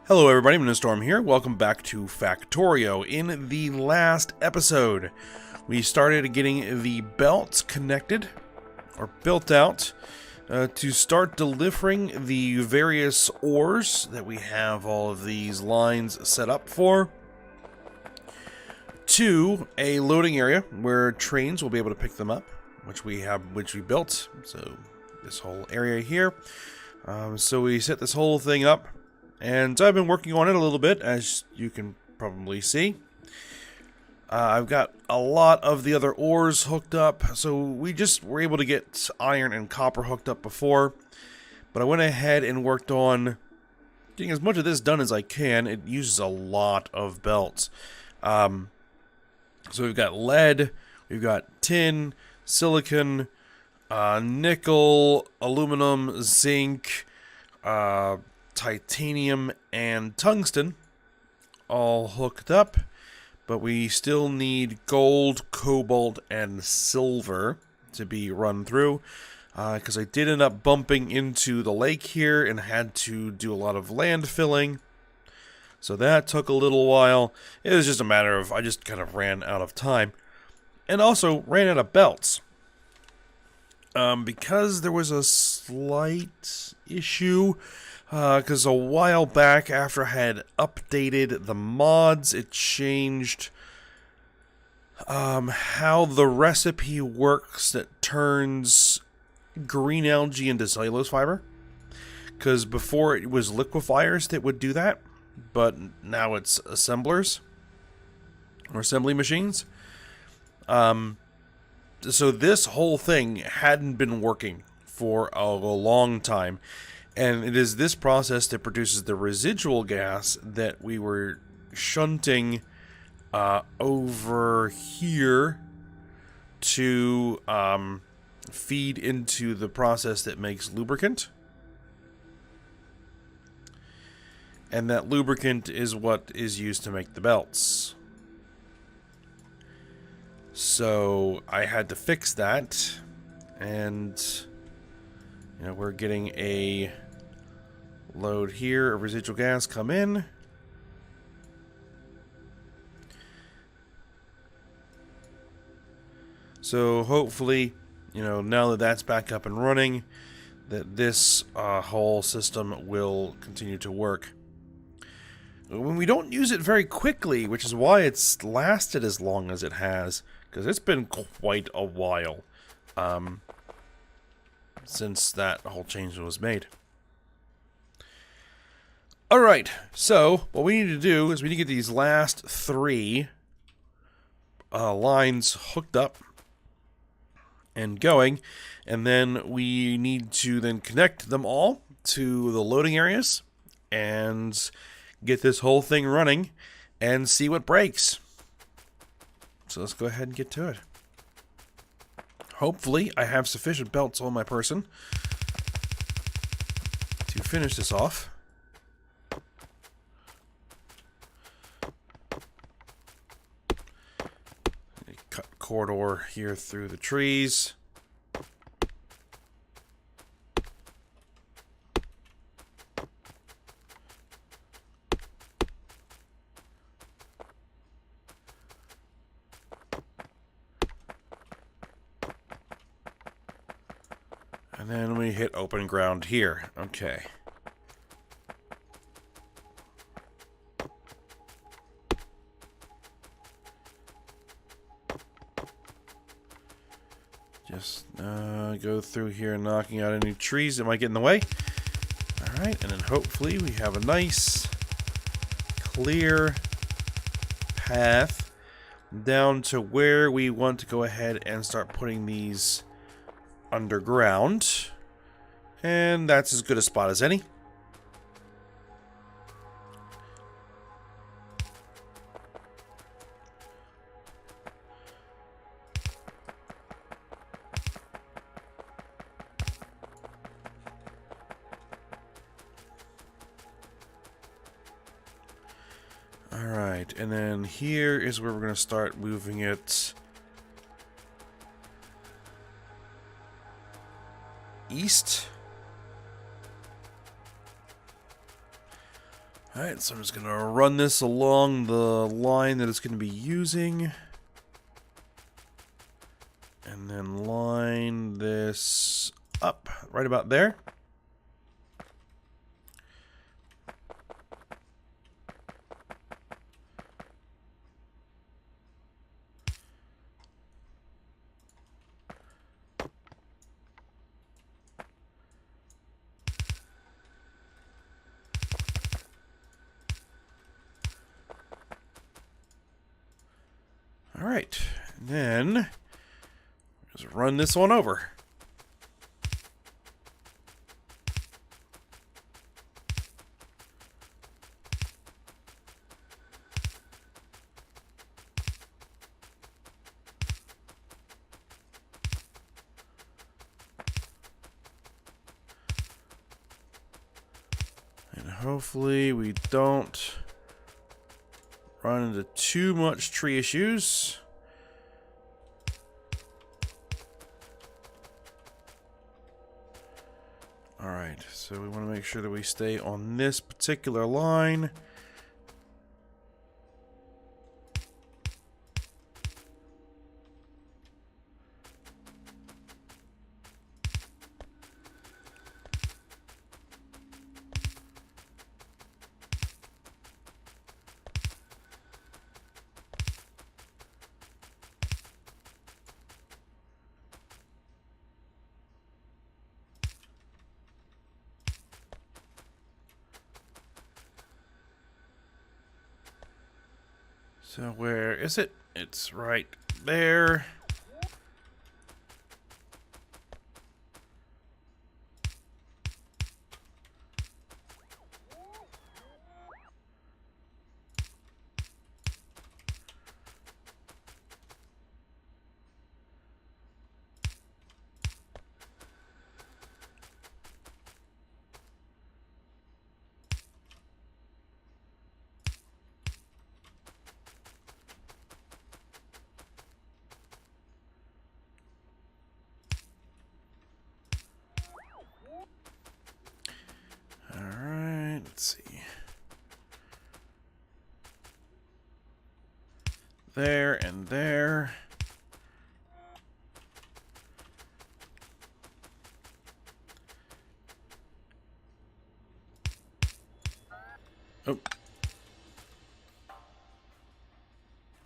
Hello everybody, Storm here. Welcome back to Factorio. In the last episode, we started getting the belts connected, or built out, to start delivering the various ores that we have all of these lines set up for, to a loading area where trains will be able to pick them up, which we built. So this whole area here. So we set this whole thing up. And I've been working on it a little bit, as you can probably see. I've got a lot of the other ores hooked up, so we just were able to get iron and copper hooked up before. But I went ahead and worked on getting as much of this done as I can. It uses a lot of belts. So we've got lead, we've got tin, silicon, nickel, aluminum, zinc, titanium and tungsten all hooked up, but we still need gold, cobalt, and silver to be run through, because I did end up bumping into the lake here and had to do a lot of land filling, so that took a little while. It was just a matter of I just kind of ran out of time, and also ran out of belts. Because there was a slight issue. Because a while back, after I had updated the mods, it changed how the recipe works that turns green algae into cellulose fiber. Because before it was liquefiers that would do that, but now it's assemblers, or assembly machines. So this whole thing hadn't been working for a long time. And it is this process that produces the residual gas that we were shunting over here to feed into the process that makes lubricant. And that lubricant is what is used to make the belts. So I had to fix that, and we're getting a load here of residual gas come in. So hopefully, now that that's back up and running, that this whole system will continue to work. When we don't use it very quickly, which is why it's lasted as long as it has, because it's been quite a while since that whole change was made. Alright, so what we need to do is we need to get these last three lines hooked up and going, and then we need to then connect them all to the loading areas and get this whole thing running and see what breaks. So let's go ahead and get to it. Hopefully I have sufficient belts on my person to finish this off. Cut corridor here through the trees. And then we hit open ground here. Okay. Just go through here, knocking out any trees that might get in the way. Alright, and then hopefully we have a nice, clear path down to where we want to go ahead and start putting these underground, and that's as good a spot as any. Alright, and then here is where we're going to start moving it east. Alright, so I'm just going to run this along the line that it's going to be using. And then line this up right about there. Alright, and then just run this one over. And hopefully we don't run into too much tree issues. Alright, so we want to make sure that we stay on this particular line. So where is it? It's right there. Alright, let's see. There and there. Oh.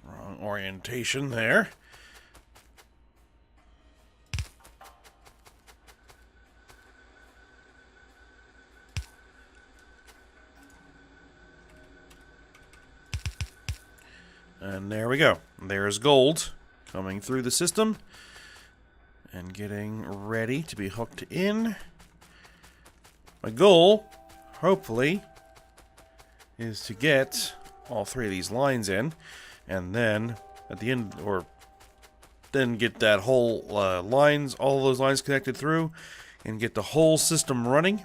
Wrong orientation there. And there we go. There's gold coming through the system and getting ready to be hooked in. My goal, hopefully, is to get all three of these lines in, and then at the end, or then get that whole lines, all those lines connected through, and get the whole system running.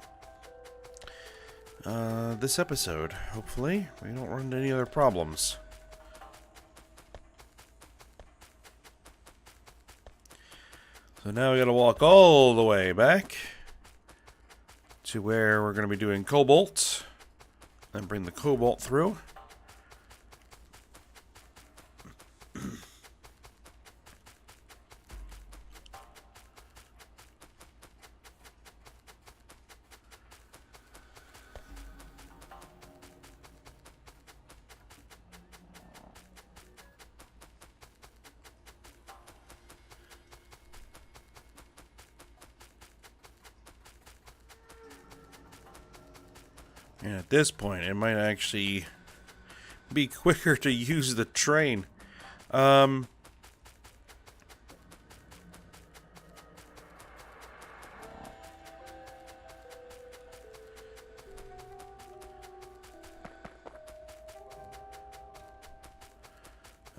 This episode, hopefully, we don't run into any other problems. So now we gotta walk all the way back to where we're gonna be doing cobalt, and bring the cobalt through. And at this point, it might actually be quicker to use the train.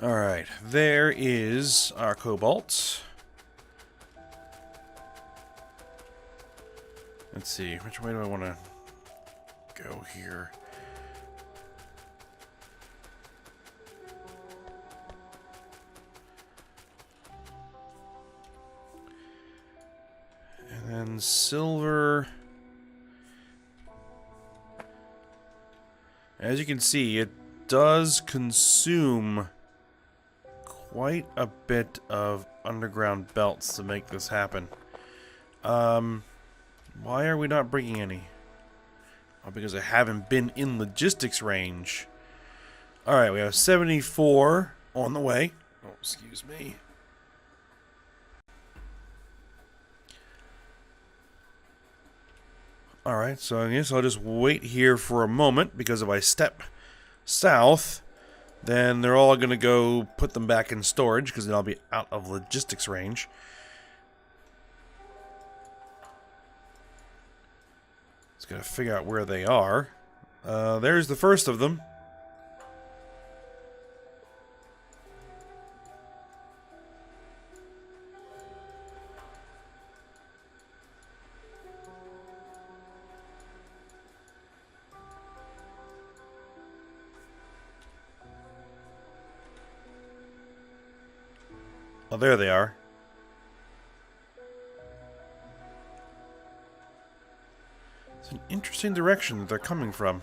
Alright, there is our cobalt. Let's see, which way do I want to go here? And then silver. As you can see, it does consume quite a bit of underground belts to make this happen. Why are we not bringing any? Oh, because I haven't been in logistics range. Alright, we have 74 on the way. Oh, excuse me. Alright, so I guess I'll just wait here for a moment, because if I step south, then they're all going to go put them back in storage, because then I'll be out of logistics range. Just got to figure out where they are. There's the first of them. Oh, there they are. It's an interesting direction that they're coming from.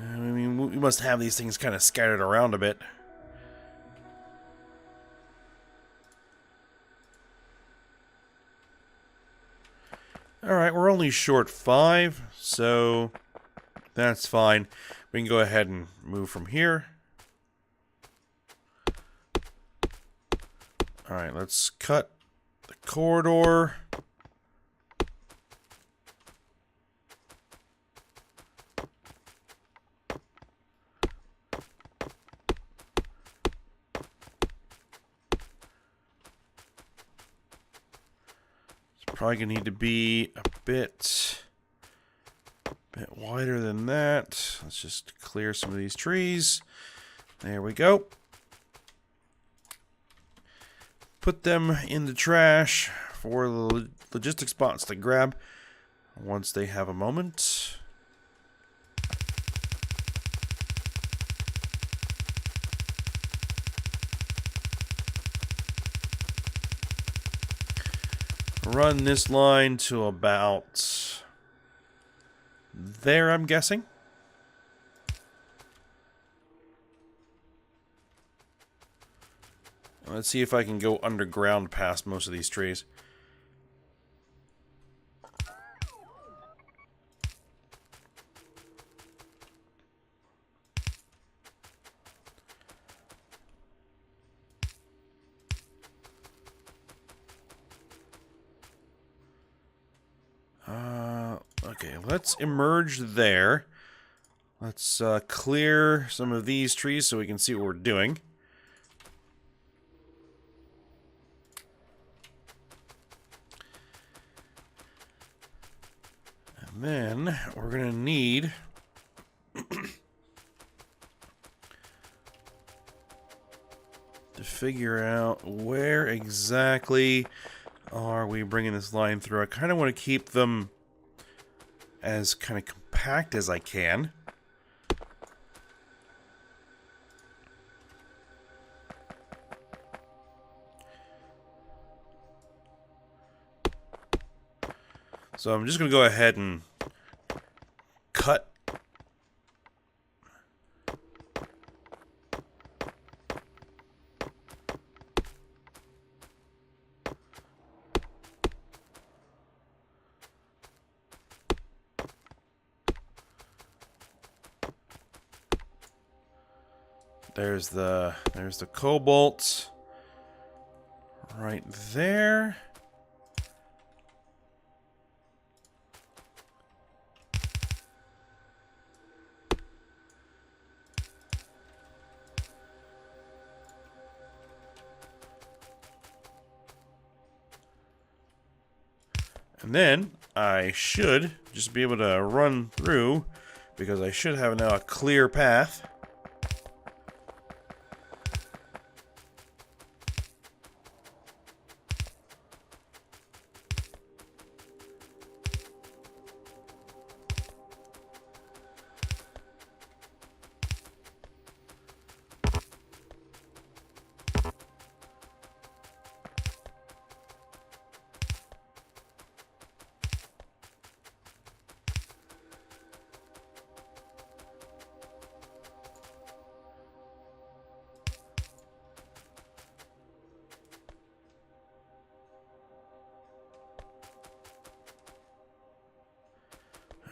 I mean, we must have these things kind of scattered around a bit. Alright, we're only short 5, so that's fine. We can go ahead and move from here. Alright, let's cut the corridor. It's probably going to need to be a bit wider than that. Let's just clear some of these trees. There we go. Put them in the trash for the logistic spots to grab once they have a moment. Run this line to about there, I'm guessing. Let's see if I can go underground past most of these trees. Okay, let's emerge there. Let's clear some of these trees so we can see what we're doing. And then we're going to need to figure out where exactly are we bringing this line through. I kind of want to keep them as kind of compact as I can. So I'm just going to go ahead and cut. There's the cobalt right there. And then I should just be able to run through, because I should have now a clear path.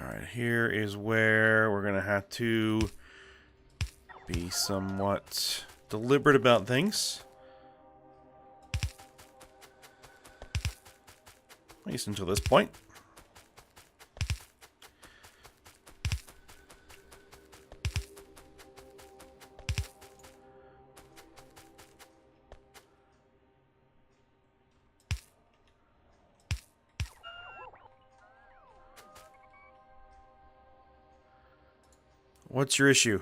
Alright, here is where we're going to have to be somewhat deliberate about things. At least until this point. What's your issue?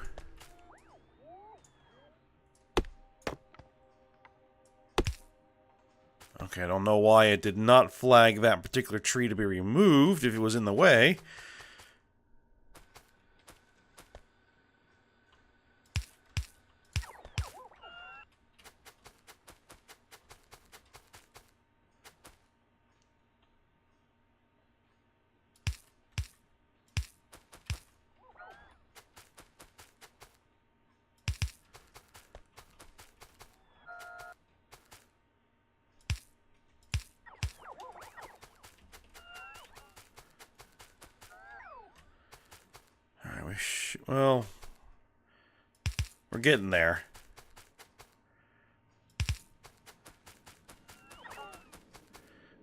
Okay, I don't know why it did not flag that particular tree to be removed if it was in the way. Well, we're getting there.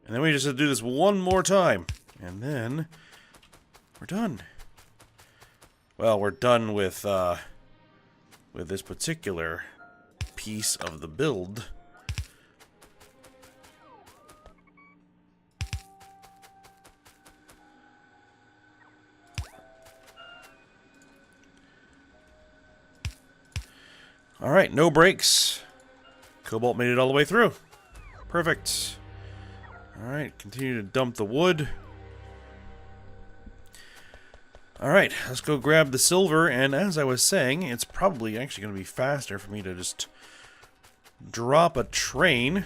And then we just have to do this one more time. And then we're done. Well, we're done with this particular piece of the build. Alright, no breaks. Cobalt made it all the way through. Perfect. Alright, continue to dump the wood. Alright, let's go grab the silver, and as I was saying, it's probably actually going to be faster for me to just drop a train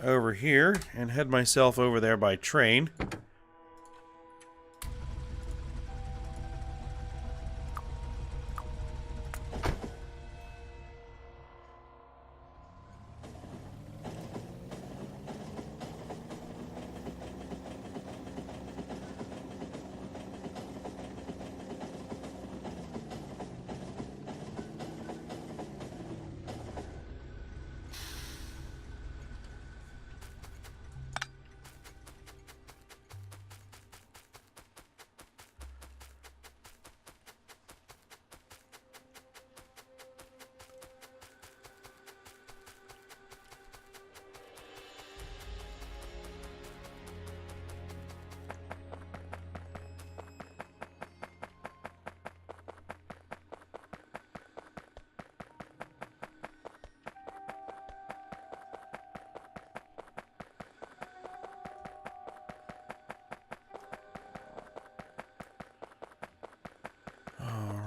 over here and head myself over there by train.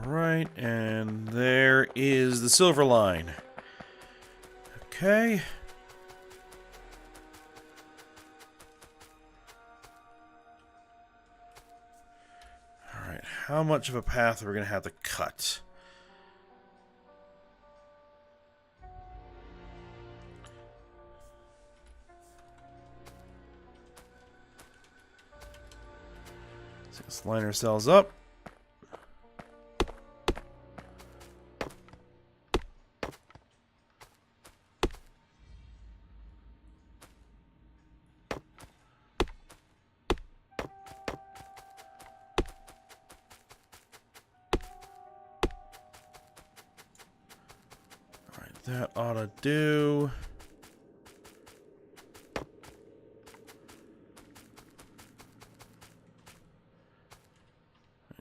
Alright, and there is the silver line. Okay. Alright, how much of a path are we going to have to cut? Let's line ourselves up. That ought to do.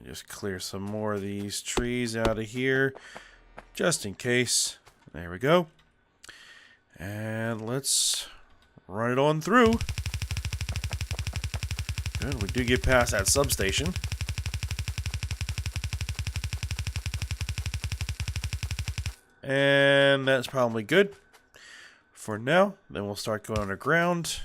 Just clear some more of these trees out of here, just in case. There we go. And let's run it on through. Good, we do get past that substation. And that's probably good for now. Then we'll start going underground.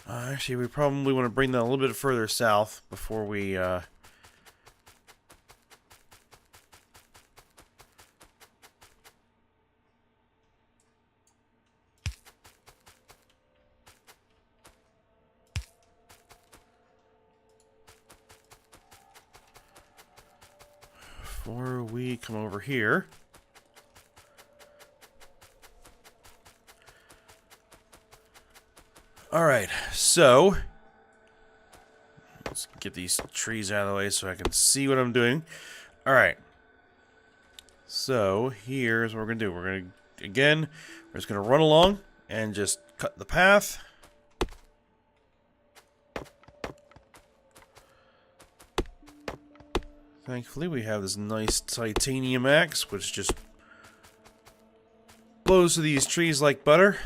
Actually, we probably want to bring that a little bit further south before we... before we come over here. Alright, so let's get these trees out of the way so I can see what I'm doing. Alright, so here's what we're going to do. We're going to, again, we're just going to run along and just cut the path. Thankfully, we have this nice titanium axe, which just blows to these trees like butter.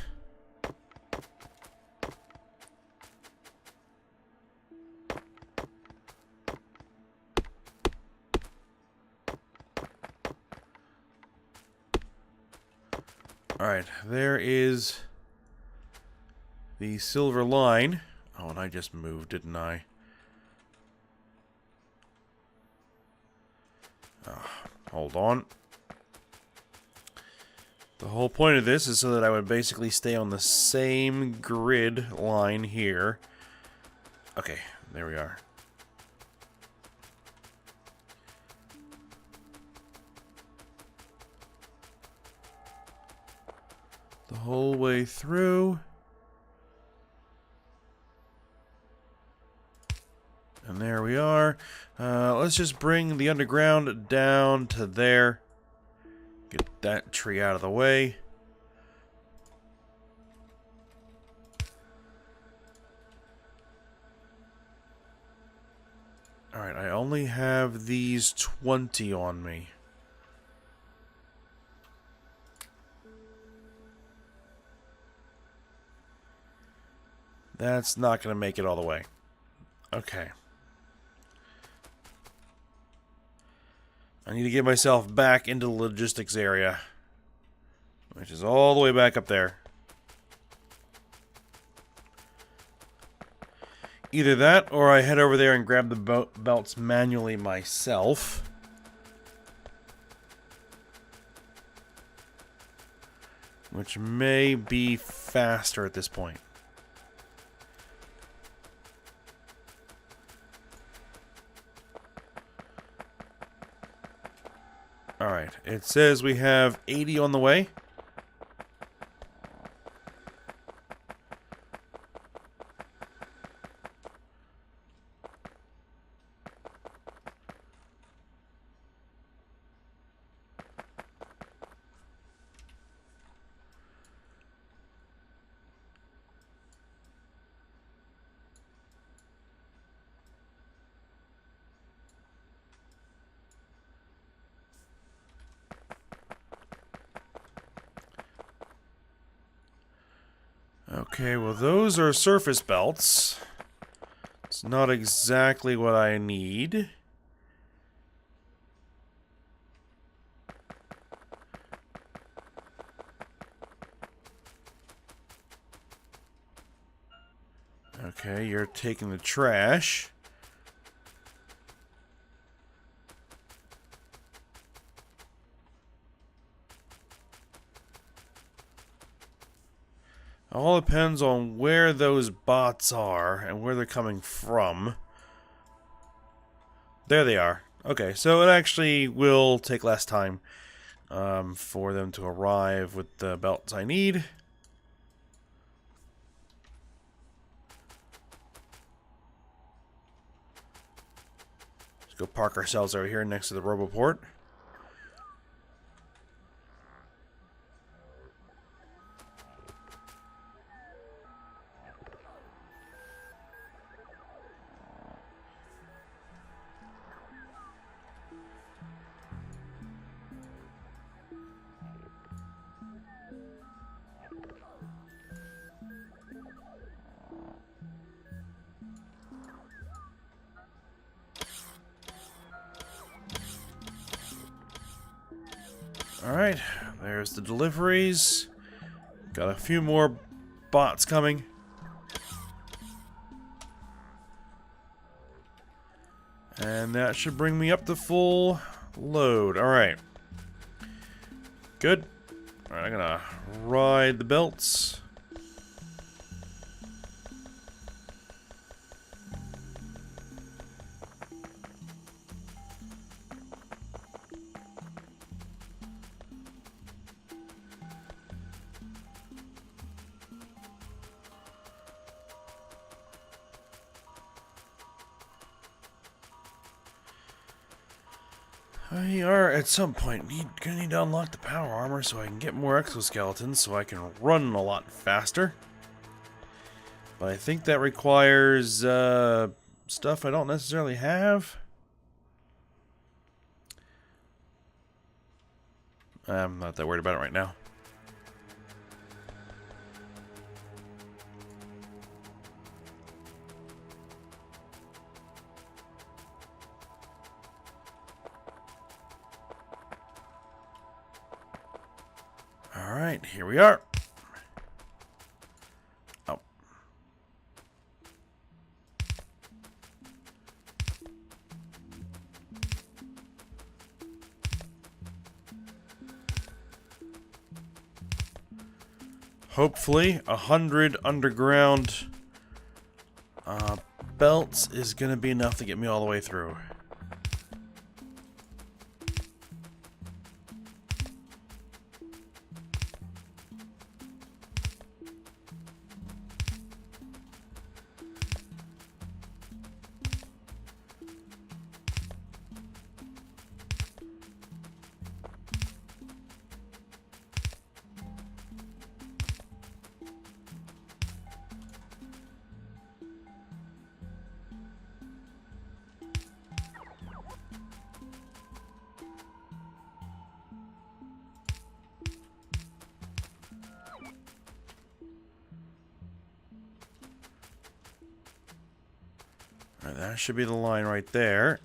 Alright, there is the silver line. Oh, and I just moved, didn't I? Hold on. The whole point of this is so that I would basically stay on the same grid line here. Okay, there we are. The whole way through. And there we are. Let's just bring the underground down to there. Get that tree out of the way. Alright, I only have these 20 on me. That's not going to make it all the way. Okay. I need to get myself back into the logistics area, which is all the way back up there. Either that, or I head over there and grab the belts manually myself. Which may be faster at this point. Alright, it says we have 80 on the way. Okay, well those are surface belts. It's not exactly what I need. Okay, you're taking the trash. All depends on where those bots are and where they're coming from. There they are. Okay, so it actually will take less time for them to arrive with the belts I need. Let's go park ourselves over here next to the Roboport. Alright, there's the deliveries. Got a few more bots coming. And that should bring me up to full load. Alright. Good. Alright, I'm gonna ride the belts. We are, at some point, gonna need to unlock the power armor so I can get more exoskeletons so I can run a lot faster. But I think that requires stuff I don't necessarily have. I'm not that worried about it right now. Alright, here we are. Oh. Hopefully, 100 underground belts is going to be enough to get me all the way through. Alright, that should be the line right there.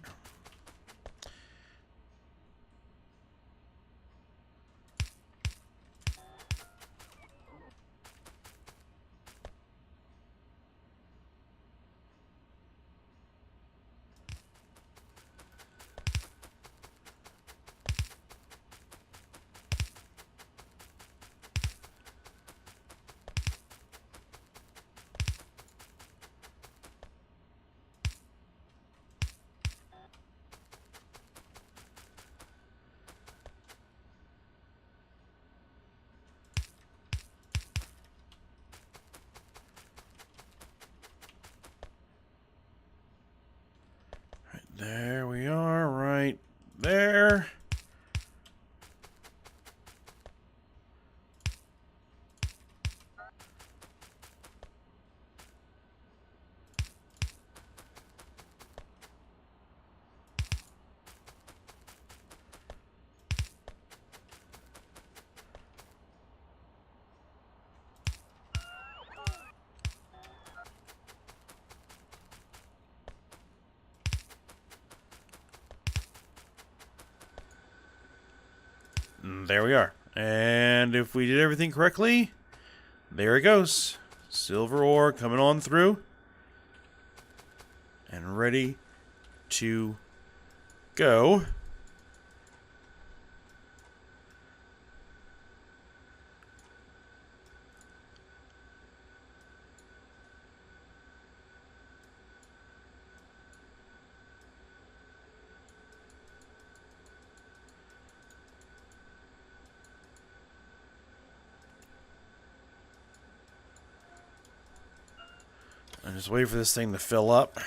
There we are, right there. There we are. And if we did everything correctly, there it goes. Silver ore coming on through. And ready to go. I'm just waiting for this thing to fill up.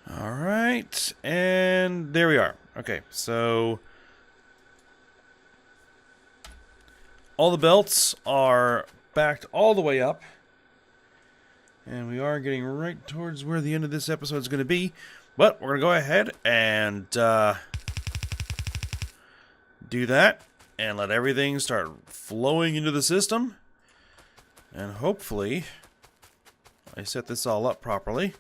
Alright, and there we are. Okay, so all the belts are backed all the way up. And we are getting right towards where the end of this episode is going to be. But we're going to go ahead and do that. And let everything start flowing into the system. And hopefully I set this all up properly.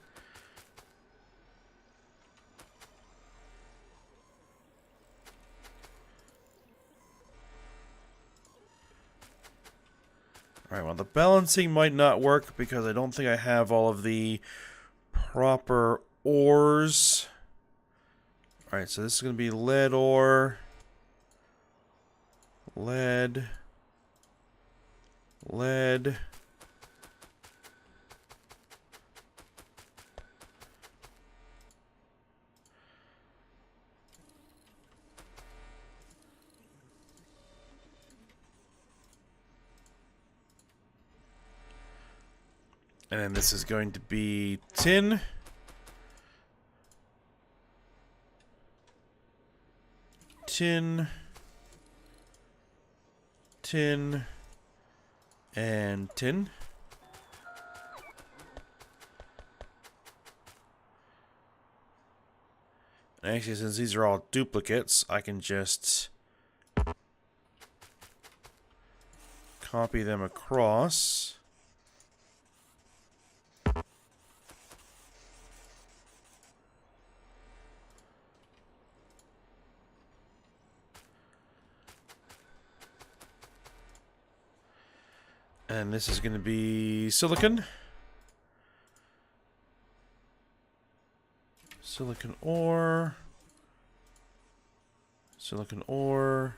Alright, well, the balancing might not work because I don't think I have all of the proper ores. Alright, so this is going to be lead ore. Lead. Lead. And then this is going to be tin. Tin. Tin. And tin. And actually, since these are all duplicates, I can just copy them across. And this is going to be silicon. Silicon ore. Silicon ore.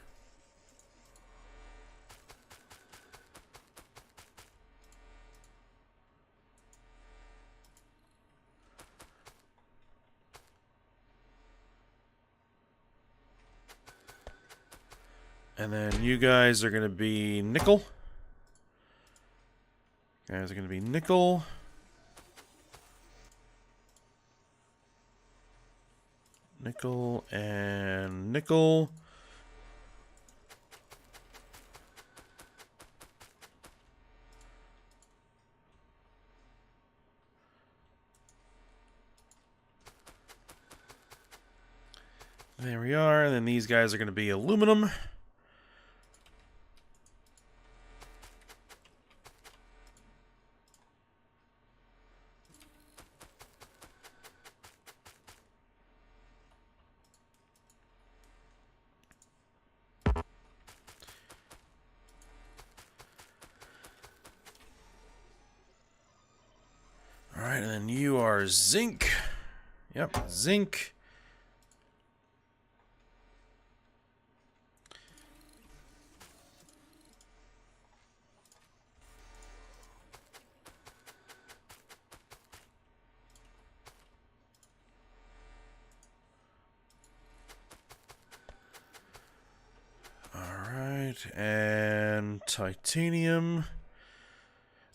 And then you guys are going to be nickel. Guys are going to be nickel. Nickel and nickel. There we are. And then these guys are going to be aluminum. Alright, and then you are zinc. Yep, zinc. Alright, and titanium.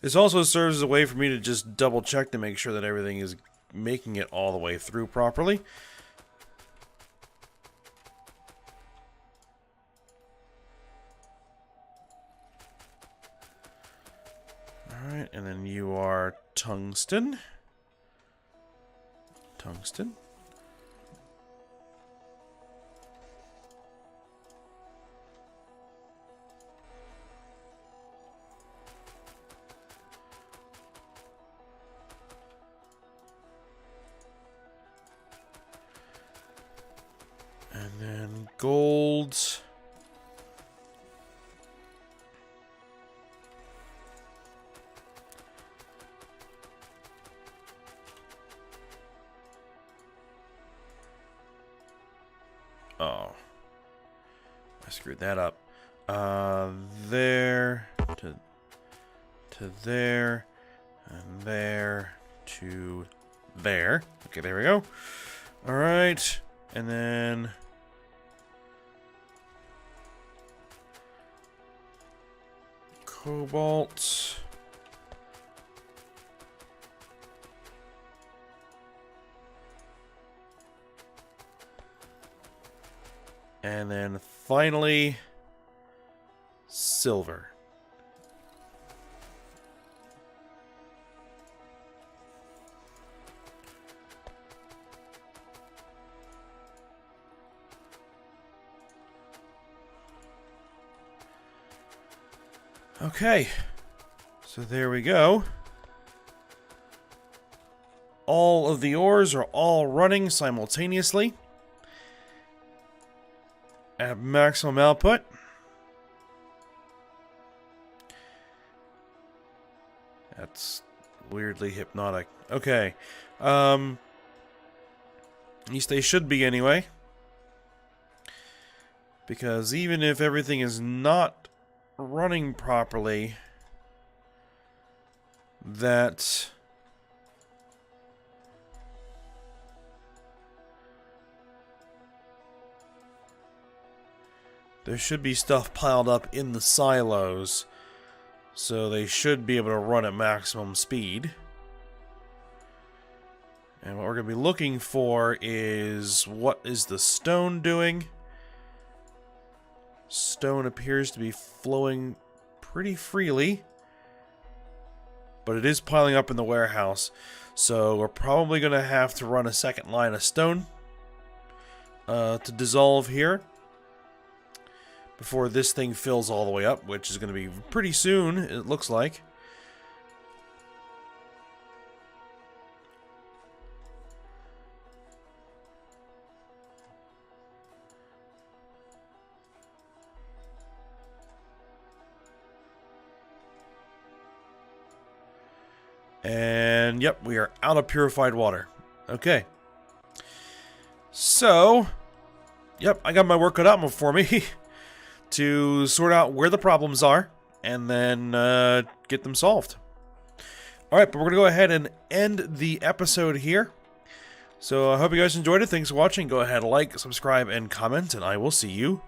This also serves as a way for me to just double check to make sure that everything is making it all the way through properly. Alright, and then you are tungsten. Tungsten. And then gold. Oh. I screwed that up. There to there and there to there. Okay, there we go. All right. And then cobalt. And then finally silver. Okay, so there we go. All of the ores are all running simultaneously at maximum output. That's weirdly hypnotic. Okay. At least they should be anyway. Because even if everything is not running properly, that there should be stuff piled up in the silos, so they should be able to run at maximum speed. And what we're going to be looking for is, what is the stone doing? Stone appears to be flowing pretty freely, but it is piling up in the warehouse, so we're probably going to have to run a second line of stone to dissolve here before this thing fills all the way up, which is going to be pretty soon, it looks like. And yep, we are out of purified water. Okay. So, yep, I got my work cut out for me to sort out where the problems are and then get them solved. Alright, but we're going to go ahead and end the episode here. So I hope you guys enjoyed it. Thanks for watching. Go ahead, like, subscribe, and comment, and I will see you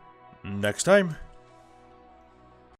next time.